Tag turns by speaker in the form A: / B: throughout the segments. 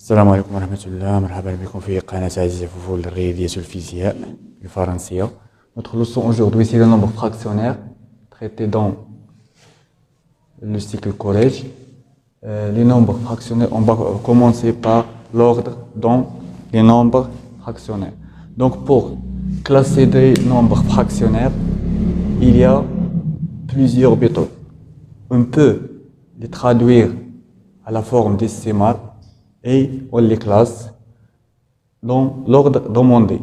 A: السلام عليكم ورحمة الله. مرحبا بكم في قناة عزيز فضول الرياضيات والفيزياء بالفرنسية. Notre leçon aujourd'hui c'est le nombre fractionnaire traité dans le cycle collège. Les nombres fractionnaires, on va commencer par l'ordre dans les nombres fractionnaires. Donc pour classer des nombres fractionnaires, il y a plusieurs méthodes. On peut les traduire à la forme décimale et on les classe dans l'ordre demandé.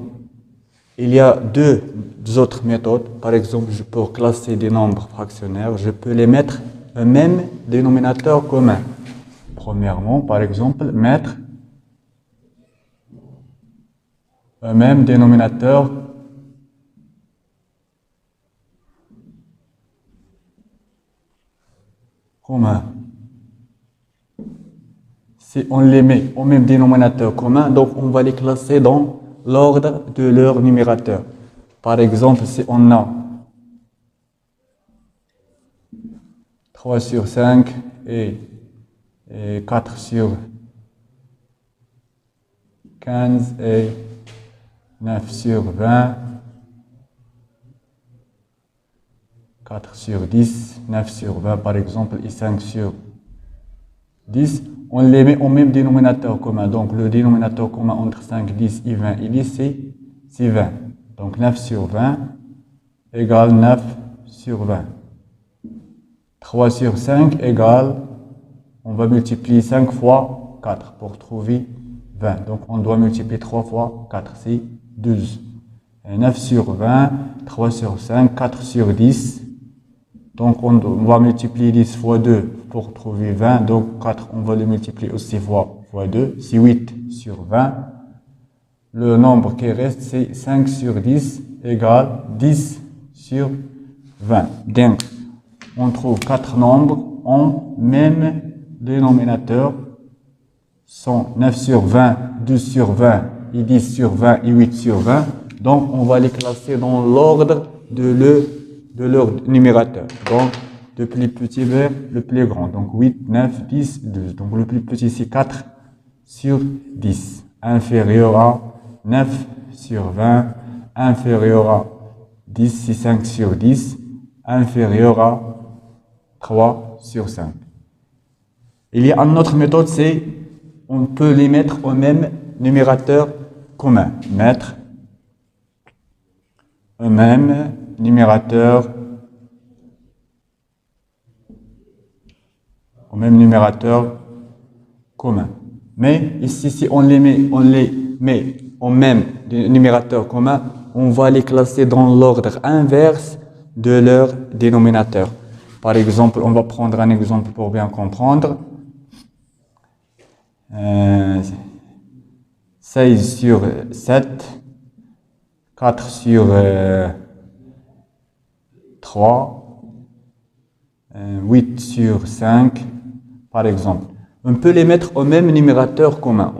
A: Il y a deux autres méthodes. Par exemple, pour classer des nombres fractionnaires, je peux les mettre un même dénominateur commun. Premièrement, par exemple, mettre un même dénominateur commun. Si on les met au même dénominateur commun, donc on va les classer dans l'ordre de leur numérateur. Par exemple, si on a 3 sur 5 et 4 sur 15 et 9 sur 20, 4 sur 10, 9 sur 20 par exemple et 5 sur 10, on les met au même dénominateur commun. Donc le dénominateur commun entre 5, 10 et 20 et 10 c'est 20. Donc 9 sur 20 égale 9 sur 20. 3 sur 5 égale, on va multiplier 5 fois 4 pour trouver 20. Donc on doit multiplier 3 fois 4, c'est 12. Et 9 sur 20, 3 sur 5, 4 sur 10. Donc on va multiplier 10 fois 2 pour trouver 20. Donc 4, on va le multiplier aussi fois 2. C'est 8 sur 20. Le nombre qui reste, c'est 5 sur 10 égale 10 sur 20. Donc, on trouve 4 nombres en même dénominateur. Sont 9 sur 20, 12 sur 20, et 10 sur 20 et 8 sur 20. Donc, on va les classer dans l'ordre de leur numérateur. Donc, le plus petit vers le plus grand. Donc, 8, 9, 10, 12. Donc, le plus petit, c'est 4 sur 10. Inférieur à 9 sur 20. Inférieur à 10, c'est 5 sur 10. Inférieur à 3 sur 5. Il y a une autre méthode, c'est on peut les mettre au même numérateur commun. Mettre un même numérateur commun. Mais ici, si on les met au même numérateur commun, on va les classer dans l'ordre inverse de leur dénominateur. Par exemple, on va prendre un exemple pour bien comprendre. 16 sur 7, 4 sur 3, 8 sur 5, par exemple. On peut les mettre au même numérateur commun.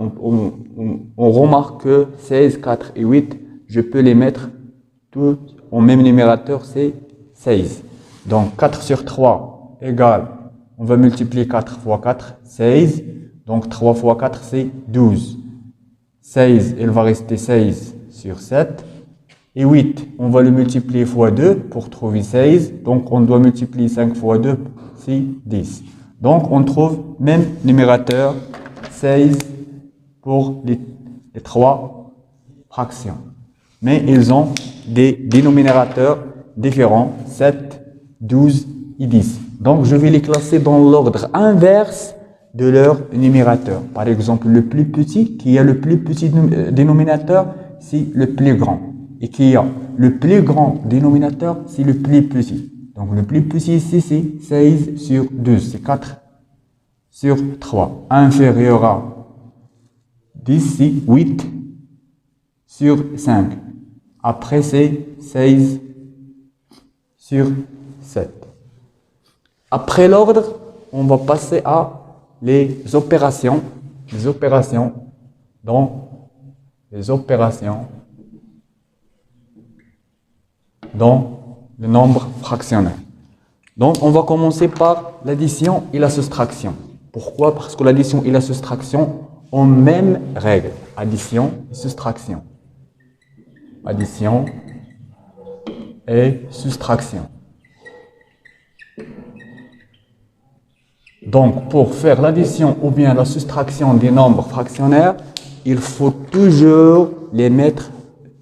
A: On remarque que 16, 4 et 8, je peux les mettre tous au même numérateur, c'est 16. Donc 4 sur 3 égale, on va multiplier 4 fois 4, 16. Donc 3 fois 4, c'est 12. 16, il va rester 16 sur 7. Et 8, on va le multiplier fois 2 pour trouver 16. Donc on doit multiplier 5 fois 2, c'est 10. Donc on trouve même numérateur 16 pour les trois fractions. Mais ils ont des dénominateurs différents, 7, 12 et 10. Donc je vais les classer dans l'ordre inverse de leur numérateur. Par exemple, le plus petit, qui a le plus petit dénominateur, c'est le plus grand. Et qui a le plus grand dénominateur, c'est le plus petit. Donc le plus petit ici, c'est 16 sur 12, c'est 4 sur 3. Inférieur à 10, c'est 8 sur 5. Après, c'est 16 sur 7. Après l'ordre, on va passer à les opérations dans le nombre fractionnaire. Donc, on va commencer par l'addition et la soustraction. Pourquoi? Parce que l'addition et la soustraction, aux mêmes règles. Addition et soustraction. Addition et soustraction. Donc, pour faire l'addition ou bien la soustraction des nombres fractionnaires, il faut toujours les mettre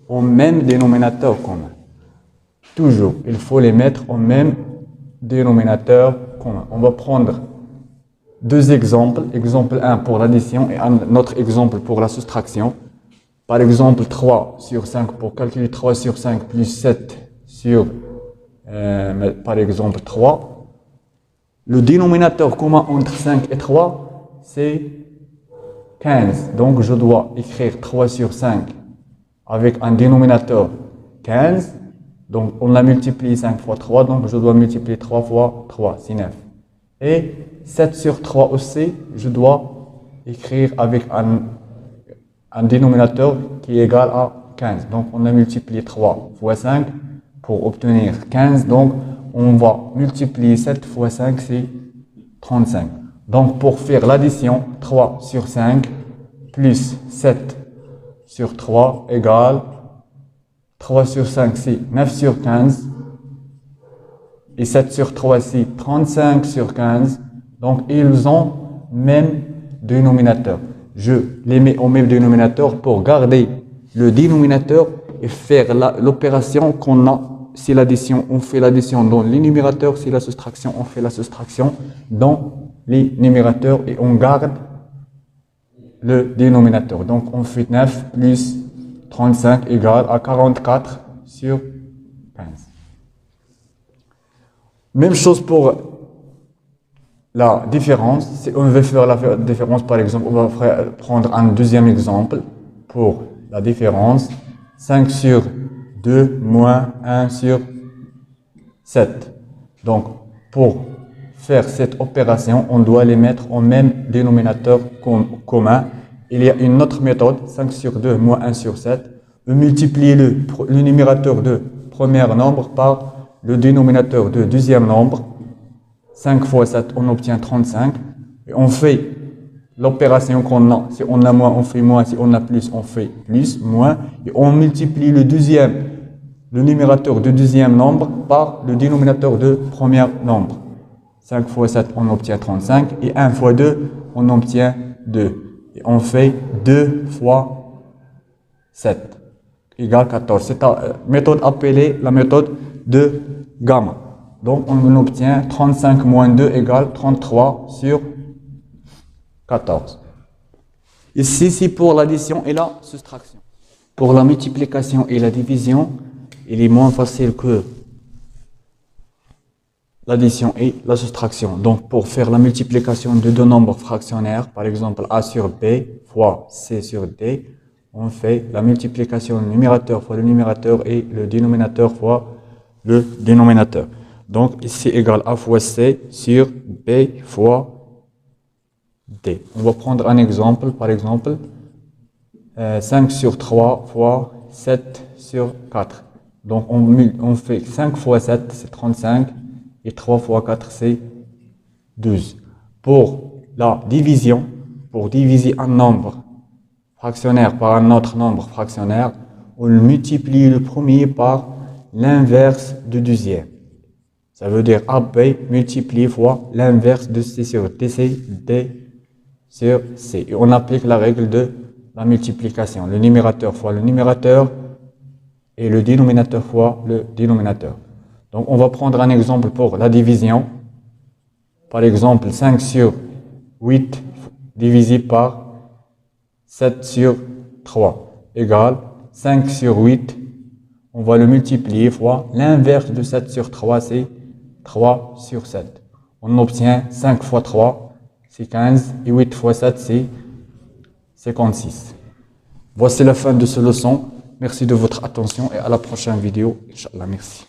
A: au même dénominateur commun. Toujours, il faut les mettre au même dénominateur commun. On va prendre deux exemples. Exemple 1 pour l'addition et un autre exemple pour la soustraction. Par exemple, 3 sur 5 pour calculer 3 sur 5 plus 7 sur, par exemple, 3. Le dénominateur commun entre 5 et 3, c'est 15. Donc, je dois écrire 3 sur 5 avec un dénominateur 15. Donc, on a multiplié 5 fois 3, donc je dois multiplier 3 fois 3, c'est 9. Et 7 sur 3 aussi, je dois écrire avec un dénominateur qui est égal à 15. Donc, on a multiplié 3 fois 5 pour obtenir 15. Donc, on va multiplier 7 fois 5, c'est 35. Donc, pour faire l'addition, 3 sur 5 plus 7 sur 3 égale 3 sur 5, c'est 9 sur 15. Et 7 sur 3, c'est 35 sur 15. Donc, ils ont même dénominateur. Je les mets au même dénominateur pour garder le dénominateur et faire l'opération qu'on a. Si l'addition, on fait l'addition dans les numérateurs. Si la soustraction, on fait la soustraction dans les numérateurs et on garde le dénominateur. Donc, on fait 9 plus 35 égale à 44 sur 15. Même chose pour la différence. Si on veut faire la différence, par exemple, on va prendre un deuxième exemple pour la différence. 5 sur 2 moins 1 sur 7. Donc, pour faire cette opération, on doit les mettre au même dénominateur commun. Il y a une autre méthode, 5 sur 2 moins 1 sur 7. On multiplie le numérateur de premier nombre par le dénominateur de deuxième nombre. 5 fois 7, on obtient 35. Et on fait l'opération qu'on a. Si on a moins, on fait moins. Si on a plus, on fait plus, moins. Et on multiplie le numérateur de deuxième nombre par le dénominateur de premier nombre. 5 fois 7, on obtient 35. Et 1 fois 2, on obtient 2. Et on fait 2 fois 7 égale 14. C'est la méthode appelée la méthode de gamma. Donc, on obtient 35 moins 2 égale 33 sur 14. Ici, c'est pour l'addition et la soustraction. Pour la multiplication et la division, il est moins facile que l'addition et la soustraction. Donc, pour faire la multiplication de deux nombres fractionnaires, par exemple A sur B fois C sur D, on fait la multiplication du numérateur fois le numérateur et le dénominateur fois le dénominateur. Donc, ici égale A fois C sur B fois D. On va prendre un exemple, par exemple, 5 sur 3 fois 7 sur 4. Donc, on fait 5 fois 7, c'est 35, et 3 fois 4, c'est 12. Pour la division, pour diviser un nombre fractionnaire par un autre nombre fractionnaire, on multiplie le premier par l'inverse du deuxième. Ça veut dire AB multiplié fois l'inverse de C sur DC, D sur C. Et on applique la règle de la multiplication. Le numérateur fois le numérateur et le dénominateur fois le dénominateur. Donc, on va prendre un exemple pour la division. Par exemple, 5 sur 8 divisé par 7 sur 3 égale 5 sur 8. On va le multiplier fois l'inverse de 7 sur 3, c'est 3 sur 7. On obtient 5 fois 3, c'est 15, et 8 fois 7, c'est 56. Voici la fin de cette leçon. Merci de votre attention et à la prochaine vidéo. Inch'Allah, merci.